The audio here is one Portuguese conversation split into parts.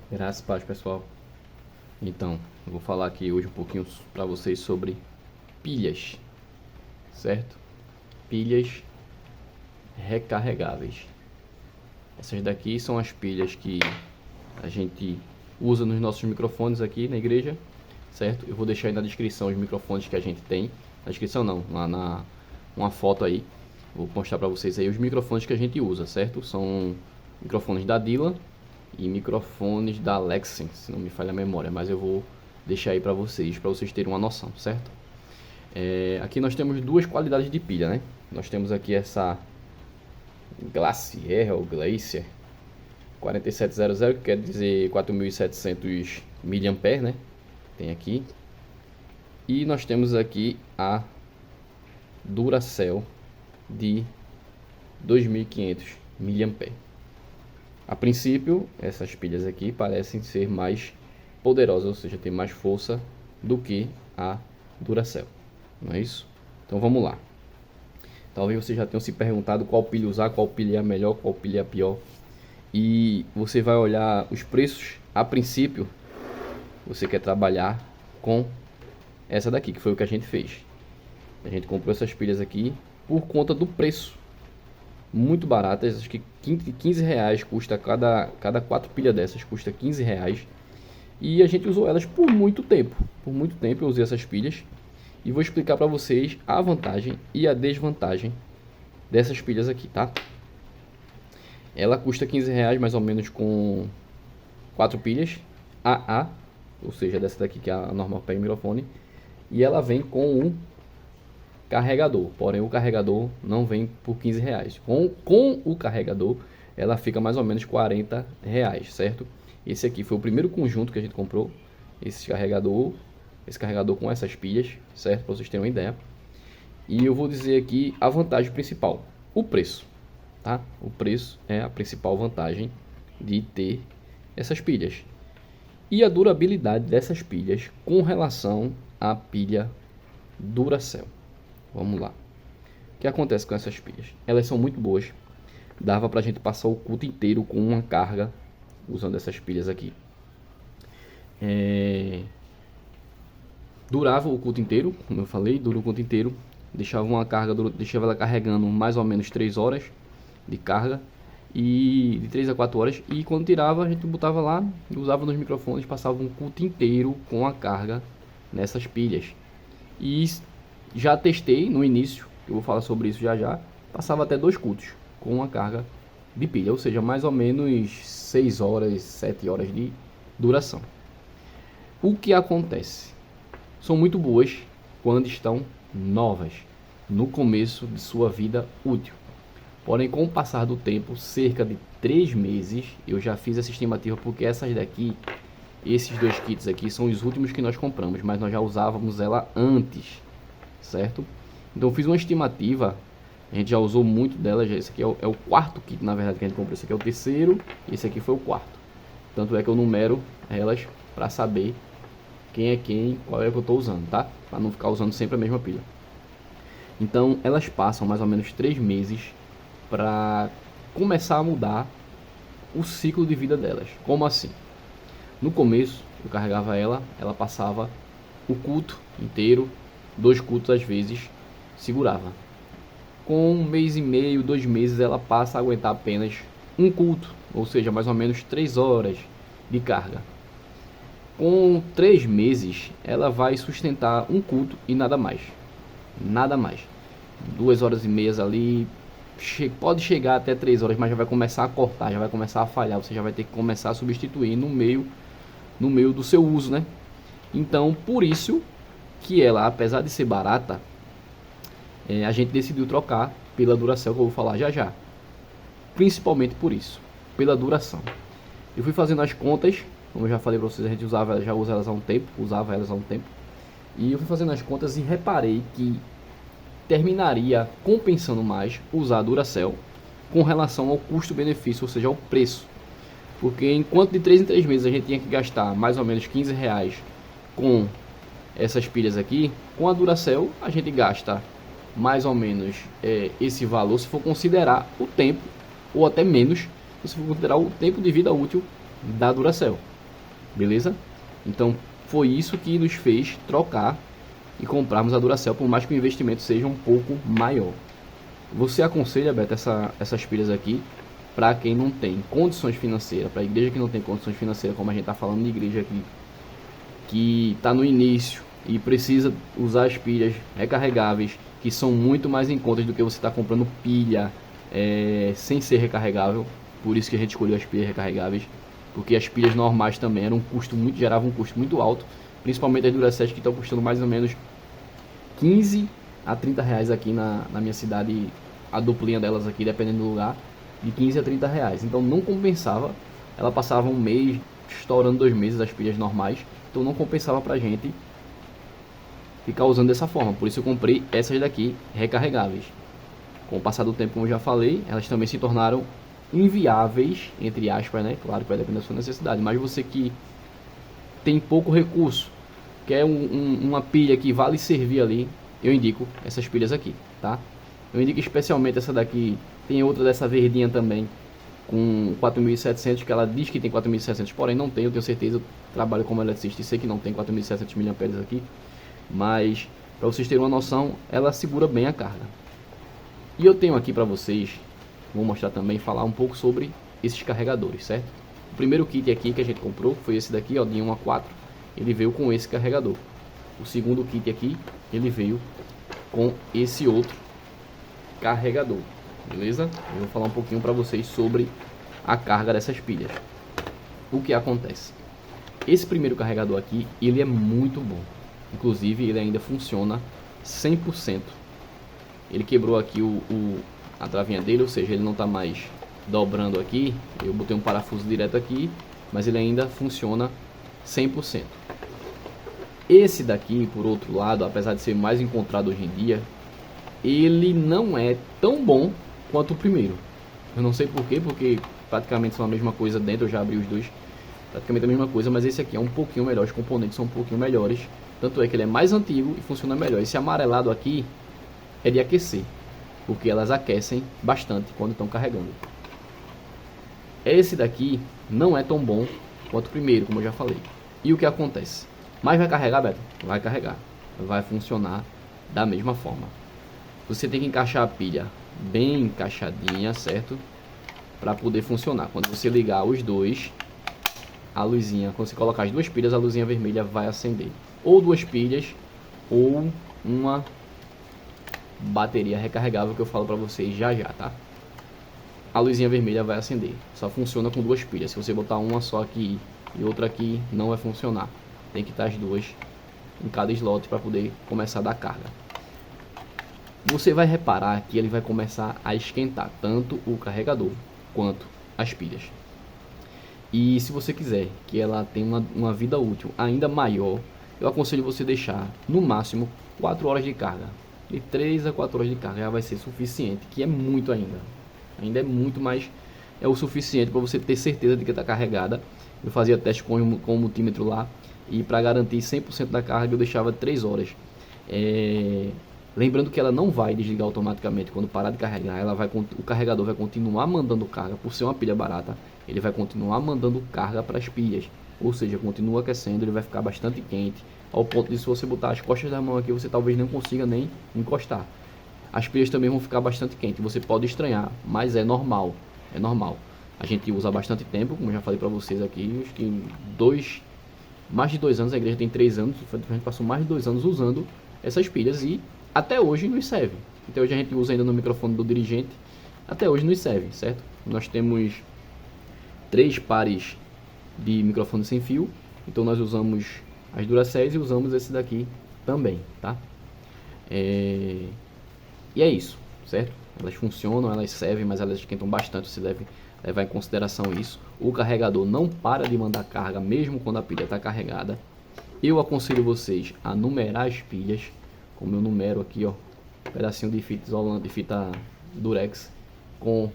Graças a paz, pessoal. Então, eu vou falar aqui hoje um pouquinho para vocês sobre pilhas, certo? Pilhas recarregáveis. Essas daqui são as pilhas que a gente usa nos nossos microfones aqui na igreja, certo? Eu vou deixar aí na descrição os microfones que a gente tem. Na descrição não, lá na uma foto aí. Vou mostrar para vocês aí os microfones que a gente usa, certo? São microfones da Dylan e microfones da Lexen, se não me falha a memória, mas eu vou deixar aí para vocês terem uma noção, certo? Aqui nós temos duas qualidades de pilha, né? Nós temos aqui essa Glacier ou Glacier 4700, que quer dizer 4700 mAh, né? Tem aqui. E nós temos aqui a Duracell de 2500 mAh. A princípio, essas pilhas aqui parecem ser mais poderosas, ou seja, tem mais força do que a Duracell, não é isso? Então vamos lá. Talvez vocês já tenham se perguntado qual pilha usar, qual pilha é a melhor, qual pilha é a pior. E você vai olhar os preços. A princípio, você quer trabalhar com essa daqui, que foi o que a gente fez. A gente comprou essas pilhas aqui por conta do preço. Muito baratas, acho que 15 reais custa cada 4 pilhas dessas, custa 15 reais. E a gente usou elas por muito tempo. Por muito tempo eu usei essas pilhas. E vou explicar para vocês a vantagem e a desvantagem dessas pilhas aqui, tá? Ela custa 15 reais mais ou menos com 4 pilhas AA, ou seja, dessa daqui que é a normal pega microfone. E ela vem com um carregador, porém o carregador não vem por 15 reais. Com o carregador ela fica mais ou menos 40 reais, certo? Esse aqui foi o primeiro conjunto que a gente comprou, esse carregador com essas pilhas, certo? Para vocês terem uma ideia. E eu vou dizer aqui a vantagem principal, o preço, tá? O preço é a principal vantagem de ter essas pilhas. E a durabilidade dessas pilhas com relação à pilha Duracell. Vamos lá. O que acontece com essas pilhas? Elas são muito boas. Dava pra gente passar o culto inteiro com uma carga usando essas pilhas aqui. Durava o culto inteiro, como eu falei, dura o culto inteiro. Deixava ela carregando mais ou menos 3 horas de carga. E de 3 a 4 horas. E quando tirava, a gente botava lá, usava nos microfones, passava um culto inteiro com a carga nessas pilhas. E já testei no início, eu vou falar sobre isso já já, passava até 2 cultos com a carga de pilha, ou seja, mais ou menos 6 horas, 7 horas de duração. O que acontece? São muito boas quando estão novas, no começo de sua vida útil. Porém, com o passar do tempo, cerca de 3 meses, eu já fiz essa estimativa, porque essas daqui, esses 2 kits aqui, são os últimos que nós compramos, mas nós já usávamos ela antes, certo? Então eu fiz uma estimativa, a gente já usou muito dela, esse aqui é o 4º kit, na verdade, que a gente comprou. Esse aqui é o 3º, e esse aqui foi o 4º. Tanto é que eu numero elas para saber quem é quem, qual é que eu estou usando, tá? Para não ficar usando sempre a mesma pilha. Então elas passam mais ou menos 3 meses para começar a mudar o ciclo de vida delas. Como assim? No começo eu carregava ela passava o culto inteiro, 2 cultos às vezes, segurava. Com 1 mês e meio, 2 meses, ela passa a aguentar apenas um culto, ou seja, mais ou menos 3 horas de carga. Com 3 meses, ela vai sustentar um culto e nada mais. Nada mais. 2 horas e meia ali, pode chegar até 3 horas, mas já vai começar a cortar, já vai começar a falhar, você já vai ter que começar a substituir no meio do seu uso, né? Então, por isso que ela, apesar de ser barata, a gente decidiu trocar pela Duracell, que eu vou falar já já. Principalmente por isso, pela duração. Eu fui fazendo as contas, como eu já falei para vocês, a gente já usa elas há um tempo, e eu fui fazendo as contas e reparei que terminaria compensando mais usar a Duracell com relação ao custo-benefício, ou seja, ao preço. Porque enquanto de 3 em 3 meses a gente tinha que gastar mais ou menos 15 reais com essas pilhas aqui, com a Duracell a gente gasta mais ou menos esse valor, se for considerar o tempo, ou até menos, se for considerar o tempo de vida útil da Duracell. beleza? Então foi isso que nos fez trocar e comprarmos a Duracell, por mais que o investimento seja um pouco maior. Você aconselha, Beto, essas pilhas aqui para quem não tem condições financeiras, para a igreja que não tem condições financeiras, como a gente está falando de igreja aqui, que está no início e precisa usar as pilhas recarregáveis, que são muito mais em conta do que você está comprando pilha sem ser recarregável. Por isso que a gente escolheu as pilhas recarregáveis, porque as pilhas normais também geravam um custo muito alto, principalmente as Duracell, que estão custando mais ou menos 15 a 30 reais aqui na minha cidade, a duplinha delas aqui, dependendo do lugar, de 15 a 30 reais. Então não compensava, ela passava um mês, estourando 2 meses as pilhas normais, então não compensava pra gente ficar usando dessa forma. Por isso eu comprei essas daqui recarregáveis. Com o passar do tempo, como eu já falei, elas também se tornaram inviáveis, entre aspas, né? Claro que vai depender da sua necessidade, mas você que tem pouco recurso, quer uma pilha que vale servir ali, eu indico essas pilhas aqui, tá? Eu indico especialmente essa daqui. Tem outra dessa verdinha também, com 4.700, que ela diz que tem 4.700, porém não tem, eu tenho certeza. Eu trabalho como eletricista e sei que não tem 4.700 mAh aqui, mas para vocês terem uma noção, ela segura bem a carga. E eu tenho aqui para vocês, vou mostrar também, falar um pouco sobre esses carregadores, certo? O primeiro kit aqui que a gente comprou foi esse daqui, ó, de 1 a 4, ele veio com esse carregador. O segundo kit aqui, ele veio com esse outro carregador, beleza? Eu vou falar um pouquinho para vocês sobre a carga dessas pilhas. O que acontece? Esse primeiro carregador aqui, ele é muito bom. Inclusive, ele ainda funciona 100%. Ele quebrou aqui a travinha dele, ou seja, ele não está mais dobrando aqui. Eu botei um parafuso direto aqui, mas ele ainda funciona 100%. Esse daqui, por outro lado, apesar de ser mais encontrado hoje em dia, ele não é tão bom quanto o primeiro. Eu não sei porquê, porque praticamente são a mesma coisa dentro, eu já abri os dois, praticamente a mesma coisa, mas esse aqui é um pouquinho melhor, os componentes são um pouquinho melhores, tanto é que ele é mais antigo e funciona melhor. Esse amarelado aqui é de aquecer, porque elas aquecem bastante quando estão carregando. Esse daqui não é tão bom quanto o primeiro, como eu já falei. E o que acontece? Mas vai carregar, Beto? Vai carregar. Vai funcionar da mesma forma. Você tem que encaixar a pilha bem encaixadinha, certo? Para poder funcionar. Quando você ligar os dois, a luzinha, quando você colocar as duas pilhas, a luzinha vermelha vai acender. Ou duas pilhas, ou uma bateria recarregável que eu falo para vocês já já, tá? A luzinha vermelha vai acender. Só funciona com duas pilhas. Se você botar uma só aqui e outra aqui, não vai funcionar. Tem que estar as duas em cada slot para poder começar a dar carga. Você vai reparar que ele vai começar a esquentar tanto o carregador quanto as pilhas. E se você quiser que ela tenha uma vida útil ainda maior, eu aconselho você deixar no máximo 4 horas de carga. De 3 a 4 horas de carga já vai ser suficiente, que é muito ainda. Ainda é muito, mas é o suficiente para você ter certeza de que está carregada. Eu fazia teste com o multímetro lá, e para garantir 100% da carga eu deixava 3 horas. Lembrando que ela não vai desligar automaticamente quando parar de carregar. O carregador vai continuar mandando carga. Por ser uma pilha barata, ele vai continuar mandando carga para as pilhas. Ou seja, continua aquecendo, ele vai ficar bastante quente, ao ponto de, se você botar as costas da mão aqui, você talvez não consiga nem encostar. As pilhas também vão ficar bastante quentes. Você pode estranhar, mas é normal. É normal. A gente usa há bastante tempo, como eu já falei para vocês aqui, acho que mais de 2 anos, a igreja tem 3 anos, a gente passou mais de 2 anos usando essas pilhas e até hoje nos serve. Até hoje a gente usa ainda no microfone do dirigente, até hoje nos serve, certo? Nós temos 3 pares de microfone sem fio, então nós usamos as Duracell e usamos esse daqui também, tá? E é isso, certo? Elas funcionam, elas servem, mas elas esquentam bastante, você deve levar em consideração isso. O carregador não para de mandar carga mesmo quando a pilha está carregada. Eu aconselho vocês a numerar as pilhas, como eu numero aqui, ó, um pedacinho de fita isolante, de fita durex, com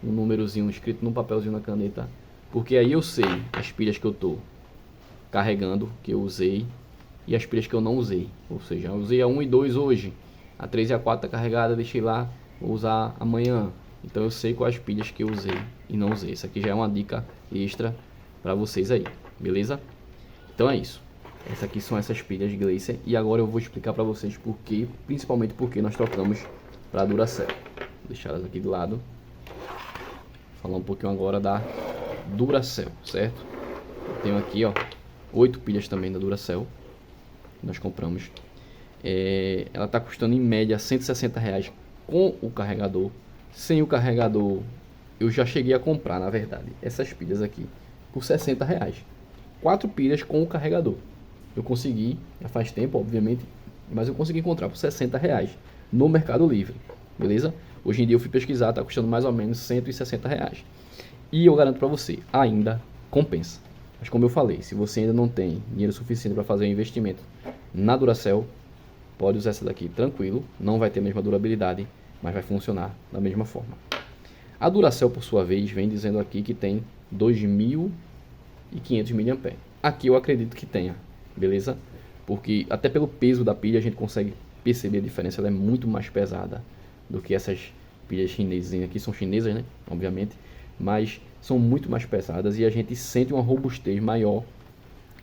um númerozinho escrito num papelzinho na caneta, porque aí eu sei as pilhas que eu tô carregando, que eu usei, e as pilhas que eu não usei. Ou seja, eu usei a 1 e 2 hoje, a 3 e a 4 tá carregada, deixei lá, vou usar amanhã. Então eu sei quais pilhas que eu usei e não usei. Isso aqui já é uma dica extra para vocês aí, beleza? Então é isso. Essas aqui são essas pilhas Glacier e agora eu vou explicar para vocês por que, principalmente porque nós trocamos para Duracell. Vou deixar elas aqui de lado. Falar um pouquinho agora da Duracell, certo? Eu tenho aqui, ó, 8 pilhas também da Duracell que nós compramos. Ela tá custando em média R$160 com o carregador. Sem o carregador eu já cheguei a comprar, na verdade, essas pilhas aqui por R$60. 4 pilhas com o carregador. Eu consegui, já faz tempo, obviamente, mas eu consegui encontrar por R$60 no Mercado Livre, beleza? Hoje em dia eu fui pesquisar, tá custando mais ou menos R$160. E eu garanto para você, ainda compensa. Mas como eu falei, se você ainda não tem dinheiro suficiente para fazer um investimento na Duracell, pode usar essa daqui tranquilo, não vai ter a mesma durabilidade, mas vai funcionar da mesma forma. A Duracell, por sua vez, vem dizendo aqui que tem 2.500 mAh. Aqui eu acredito que tenha, beleza? Porque até pelo peso da pilha a gente consegue perceber a diferença, ela é muito mais pesada do que essas pilhas chinesas aqui, são chinesas, né? Obviamente, mas são muito mais pesadas e a gente sente uma robustez maior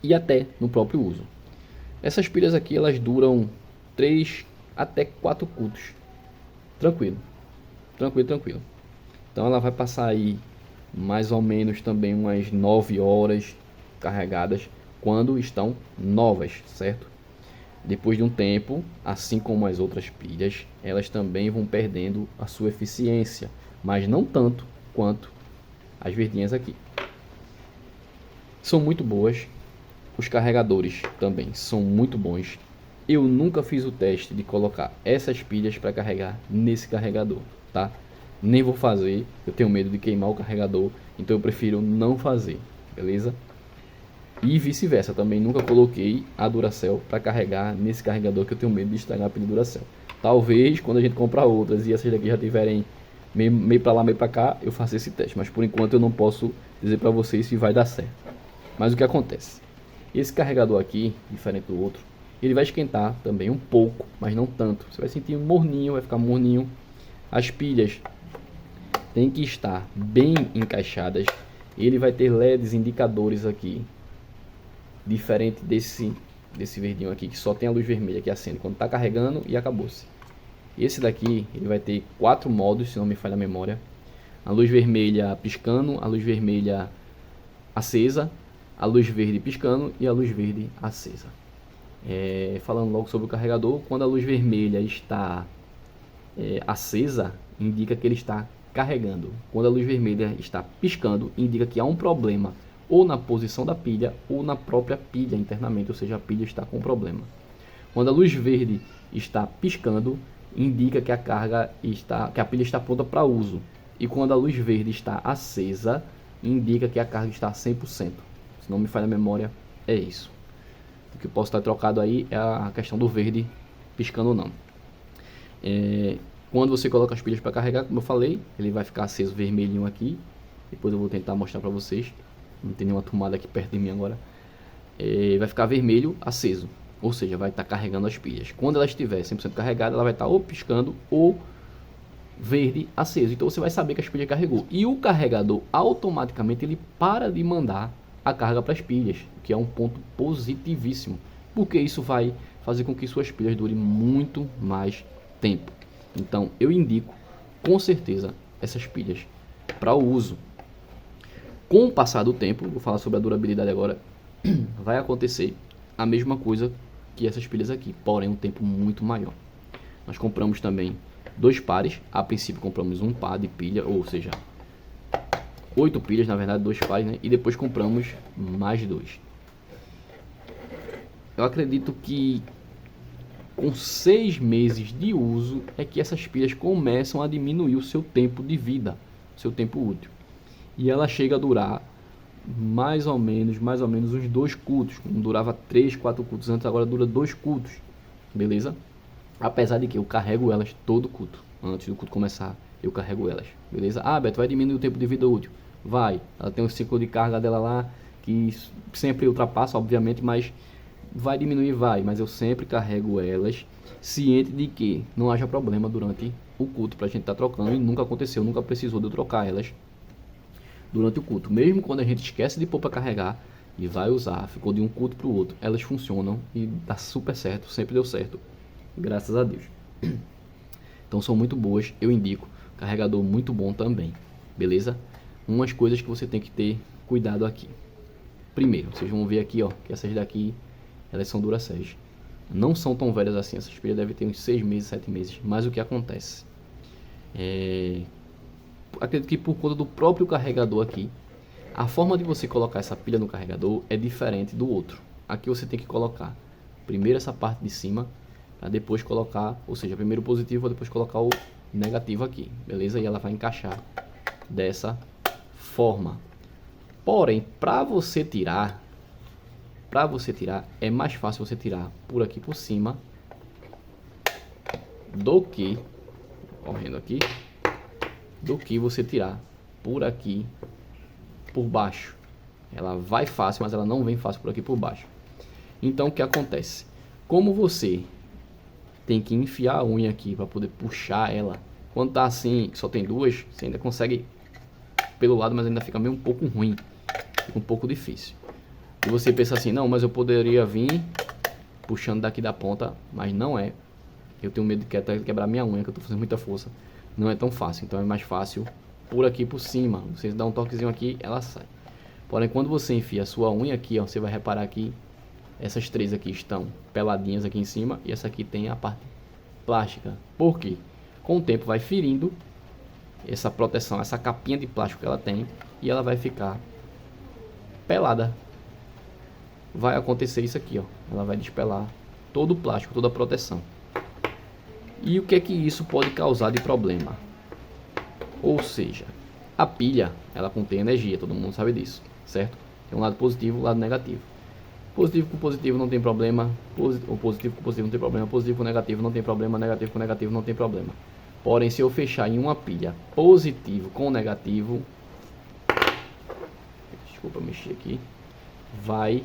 e até no próprio uso. Essas pilhas aqui, elas duram 3 até 4 cultos. Tranquilo. Tranquilo. Então ela vai passar aí mais ou menos também umas 9 horas carregadas quando estão novas, certo? Depois de um tempo, assim como as outras pilhas, elas também vão perdendo a sua eficiência, mas não tanto quanto as verdinhas aqui. São muito boas. Os carregadores também são muito bons. Eu nunca fiz o teste de colocar essas pilhas para carregar nesse carregador, tá? Nem vou fazer, eu tenho medo de queimar o carregador, então eu prefiro não fazer, beleza? E vice-versa, também nunca coloquei a Duracell para carregar nesse carregador que eu tenho medo de estragar a pilha Duracell. Talvez quando a gente comprar outras e essas daqui já tiverem meio para lá, meio para cá, eu faço esse teste, mas por enquanto eu não posso dizer para vocês se vai dar certo. Mas o que acontece? Esse carregador aqui, diferente do outro, ele vai esquentar também um pouco, mas não tanto. Você vai sentir um morninho, vai ficar morninho. As pilhas têm que estar bem encaixadas. Ele vai ter LEDs indicadores aqui, diferente desse verdinho aqui, que só tem a luz vermelha que acende quando está carregando e acabou-se. Esse daqui, ele vai ter 4 modos, se não me falha a memória. A luz vermelha piscando, a luz vermelha acesa, a luz verde piscando e a luz verde acesa. Falando logo sobre o carregador, quando a luz vermelha está acesa, indica que ele está carregando. Quando a luz vermelha está piscando, indica que há um problema ou na posição da pilha ou na própria pilha internamente, ou seja, a pilha está com problema. Quando a luz verde está piscando, indica que a pilha está pronta para uso. E quando a luz verde está acesa, indica que a carga está 100%. Se não me falha a memória, é isso. O que posso estar trocado aí é a questão do verde piscando ou não. Quando você coloca as pilhas para carregar, como eu falei, ele vai ficar aceso vermelhinho aqui. Depois eu vou tentar mostrar para vocês. Não tem nenhuma tomada aqui perto de mim agora. Vai ficar vermelho aceso, ou seja, vai estar carregando as pilhas. Quando ela estiver 100% carregada, ela vai estar ou piscando ou verde aceso. Então você vai saber que as pilhas carregou. E o carregador automaticamente ele para de mandar a carga para as pilhas, que é um ponto positivíssimo, porque isso vai fazer com que suas pilhas durem muito mais tempo. Então eu indico com certeza essas pilhas para o uso. Com o passar do tempo, vou falar sobre a durabilidade agora, vai acontecer a mesma coisa que essas pilhas aqui, porém um tempo muito maior. Nós compramos também 2 pares, a princípio compramos um par de pilha, ou seja, 8 pilhas, na verdade 2 pares, né? E depois compramos mais 2. Eu acredito que com 6 meses de uso é que essas pilhas começam a diminuir o seu tempo de vida, seu tempo útil. E ela chega a durar mais ou menos uns 2 cultos. Não durava 3, 4 cultos antes, agora dura 2 cultos. Beleza? Apesar de que eu carrego elas todo culto. Antes do culto começar, eu carrego elas. Beleza? Ah, Beto, vai diminuir o tempo de vida útil. Vai. Ela tem um ciclo de carga dela lá, que sempre ultrapassa, obviamente, mas vai diminuir, vai. Mas eu sempre carrego elas, ciente de que não haja problema durante o culto pra gente estar trocando. E nunca aconteceu, nunca precisou de eu trocar elas durante o culto. Mesmo quando a gente esquece de pôr para carregar, e vai usar, ficou de um culto para o outro, elas funcionam e dá super certo, sempre deu certo, graças a Deus. Então são muito boas, eu indico. Carregador muito bom também, beleza? Umas coisas que você tem que ter cuidado aqui. Primeiro, vocês vão ver aqui, ó, que essas daqui, elas são Duracell. Não são tão velhas assim, essas pilhas devem ter uns 6 meses, 7 meses. Mas o que acontece? Acredito que por conta do próprio carregador aqui, a forma de você colocar essa pilha no carregador é diferente do outro. Aqui você tem que colocar primeiro essa parte de cima, para depois colocar, ou seja, primeiro o positivo, depois colocar o negativo aqui, beleza? E ela vai encaixar dessa forma. Porém, para você tirar, é mais fácil você tirar por aqui por cima do que, correndo aqui, do que você tirar por aqui por baixo. Ela vai fácil, mas ela não vem fácil por aqui por baixo. Então o que acontece? Como você tem que enfiar a unha aqui para poder puxar ela, quando tá assim, que só tem duas, você ainda consegue pelo lado, mas ainda fica meio um pouco ruim, fica um pouco difícil. E você pensa assim, não, mas eu poderia vir puxando daqui da ponta, mas não é. Eu tenho medo de quebrar minha unha, que eu tô fazendo muita força. Não é tão fácil, então é mais fácil por aqui por cima. Você dá um toquezinho aqui, ela sai. Porém, quando você enfia a sua unha aqui, ó, você vai reparar que essas três aqui estão peladinhas aqui em cima e essa aqui tem a parte plástica. Por quê? Com o tempo vai ferindo essa proteção, essa capinha de plástico que ela tem, e ela vai ficar pelada. Vai acontecer isso aqui, ó. Ela vai despelar todo o plástico, toda a proteção. E o que é que isso pode causar de problema? Ou seja, a pilha, ela contém energia, todo mundo sabe disso, certo? Tem um lado positivo e um lado negativo. Positivo com positivo não tem problema, ou positivo com positivo não tem problema, positivo com negativo não tem problema, negativo com negativo não tem problema. Porém, se eu fechar em uma pilha positivo com negativo, desculpa mexer aqui, vai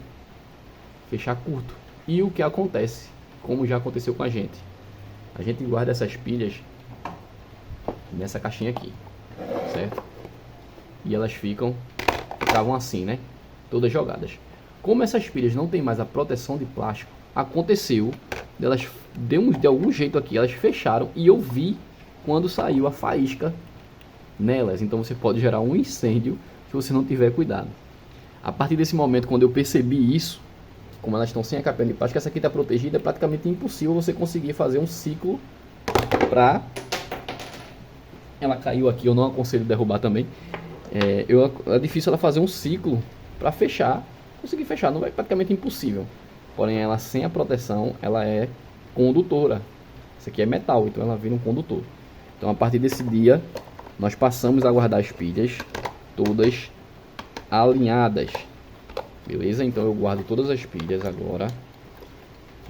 fechar curto. E o que acontece, como já aconteceu com a gente guarda essas pilhas nessa caixinha aqui, certo? E elas ficavam assim, né? Todas jogadas. Como essas pilhas não tem mais a proteção de plástico, aconteceu delas de algum jeito aqui, elas fecharam e eu vi quando saiu a faísca nelas. Então você pode gerar um incêndio se você não tiver cuidado. A partir desse momento, quando eu percebi isso, como elas estão sem a capinha de plástico, essa aqui está protegida, é praticamente impossível você conseguir fazer um ciclo para... Ela caiu aqui, eu não aconselho derrubar também. É difícil ela fazer um ciclo para fechar, conseguir fechar, não é praticamente impossível. Porém, ela sem a proteção, ela é condutora. Isso aqui é metal, então ela vira um condutor. Então, a partir desse dia, nós passamos a guardar as pilhas todas alinhadas. Beleza? Então eu guardo todas as pilhas agora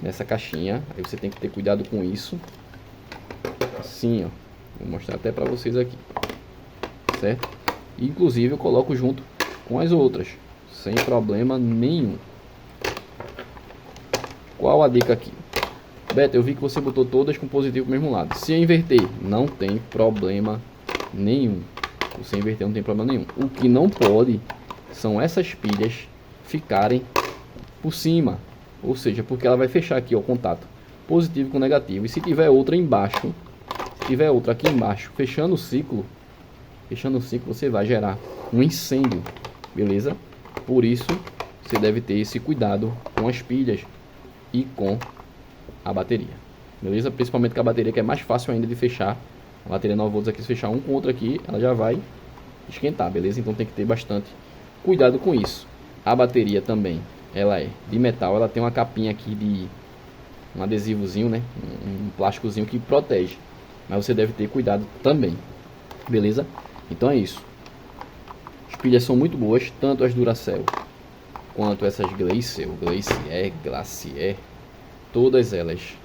nessa caixinha. Aí você tem que ter cuidado com isso. Assim, ó. Vou mostrar até pra vocês aqui. Certo? Inclusive eu coloco junto com as outras, sem problema nenhum. Qual a dica aqui? Beto, eu vi que você botou todas com positivo pro mesmo lado. Se eu inverter, não tem problema nenhum. Se você inverter, não tem problema nenhum. O que não pode são essas pilhas ficarem por cima, ou seja, porque ela vai fechar aqui, ó, o contato positivo com negativo, e se tiver outra embaixo, se tiver outra aqui embaixo, fechando o ciclo, você vai gerar um incêndio, beleza? Por isso, você deve ter esse cuidado com as pilhas e com a bateria, beleza? Principalmente com a bateria, que é mais fácil ainda de fechar. A bateria 9 volts aqui, se fechar um com outro aqui, ela já vai esquentar, beleza? Então tem que ter bastante cuidado com isso. A bateria também, ela é de metal, ela tem uma capinha aqui de um adesivozinho, né? Um plásticozinho que protege. Mas você deve ter cuidado também, beleza? Então é isso. As pilhas são muito boas, tanto as Duracell quanto essas Glacier, todas elas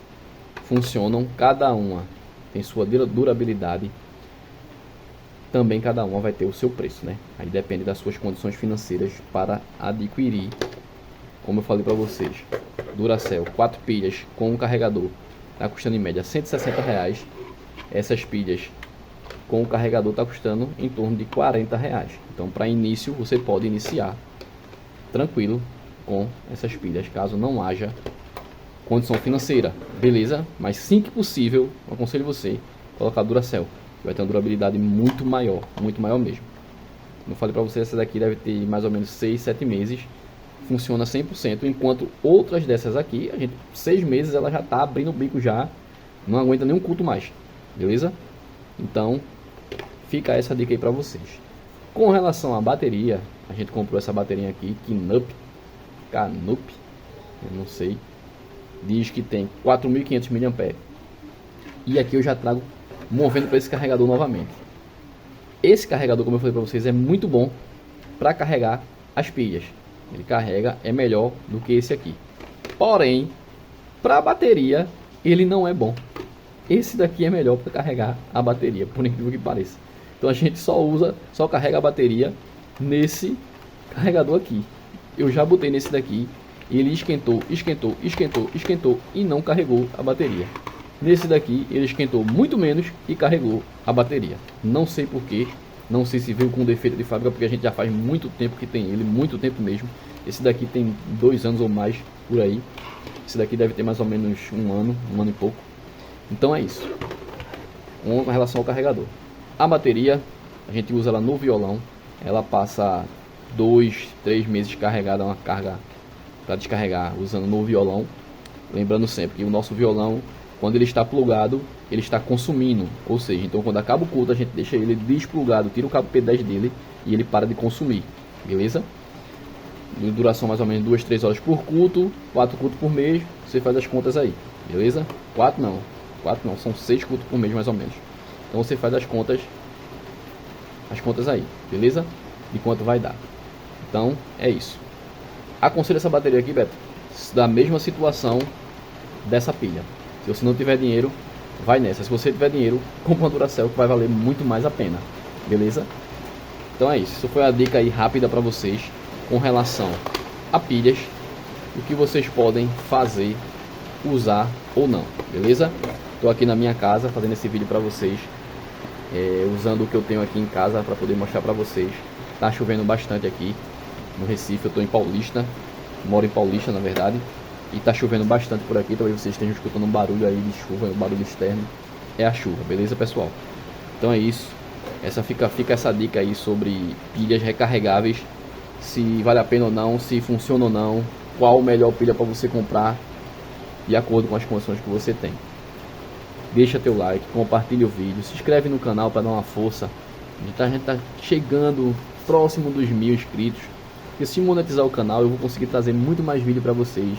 funcionam, cada uma tem sua durabilidade. Também cada uma vai ter o seu preço, né? Aí depende das suas condições financeiras para adquirir. Como eu falei para vocês, Duracell 4 pilhas com um carregador está custando em média R$160. Essas pilhas com o carregador está custando em torno de R$40. Então, para início, você pode iniciar tranquilo com essas pilhas, caso não haja condição financeira, beleza? Mas sim que possível, eu aconselho você colocar Duracell, vai ter uma durabilidade muito maior mesmo. Como eu falei para você, essa daqui deve ter mais ou menos 6, 7 meses, funciona 100%, enquanto outras dessas aqui, 6 meses ela já está abrindo o bico já, não aguenta nenhum culto mais, beleza? Então, fica essa dica aí para vocês. Com relação à bateria, a gente comprou essa bateria aqui, Canup, eu não sei, diz que tem 4.500 mAh. E aqui eu já trago movendo para esse carregador novamente. Esse carregador, como eu falei para vocês, é muito bom para carregar as pilhas. Ele carrega, é melhor do que esse aqui. Porém, para a bateria, ele não é bom. Esse daqui é melhor para carregar a bateria, por incrível que pareça. Então a gente só carrega a bateria nesse carregador aqui. Eu já botei nesse daqui e ele esquentou e não carregou a bateria. Nesse daqui ele esquentou muito menos e carregou a bateria. Não sei porquê, não sei se veio com defeito de fábrica, porque a gente já faz muito tempo que tem ele, muito tempo mesmo. Esse daqui tem 2 anos ou mais por aí. Esse daqui deve ter mais ou menos um ano e pouco. Então é isso. Com relação ao carregador. A bateria, a gente usa ela no violão. Ela passa 2, 3 meses carregada, uma carga para descarregar usando no violão. Lembrando sempre que o nosso violão, quando ele está plugado, ele está consumindo. Ou seja, então quando acaba o culto, a gente deixa ele desplugado, tira o cabo P10 dele e ele para de consumir. Beleza? De duração mais ou menos 2, 3 horas por culto, 4 cultos por mês. Você faz as contas aí. Beleza? 4 não, são 6 cultos por mês mais ou menos. Então você faz as contas aí, beleza? De quanto vai dar. Então é isso. Aconselho essa bateria aqui, Beto, da mesma situação dessa pilha. Se você não tiver dinheiro, vai nessa. Se você tiver dinheiro, compra uma Duracell, que vai valer muito mais a pena, beleza? Então é isso. Isso foi a dica aí rápida para vocês com relação a pilhas, o que vocês podem fazer, usar ou não, beleza? Estou aqui na minha casa fazendo esse vídeo para vocês, usando o que eu tenho aqui em casa para poder mostrar para vocês. Tá chovendo bastante aqui no Recife, eu estou em Paulista, moro em Paulista na verdade, e tá chovendo bastante por aqui. Talvez vocês estejam escutando um barulho aí de chuva, um barulho externo, é a chuva, beleza pessoal? Então é isso, fica essa dica aí sobre pilhas recarregáveis, se vale a pena ou não, se funciona ou não, qual a melhor pilha para você comprar de acordo com as condições que você tem. Deixa teu like, compartilha o vídeo, se inscreve no canal para dar uma força. A gente tá chegando próximo dos 1000 inscritos. E se monetizar o canal, eu vou conseguir trazer muito mais vídeo para vocês,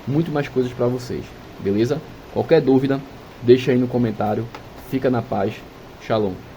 muito mais coisas para vocês, beleza? Qualquer dúvida, deixa aí no comentário. Fica na paz. Shalom.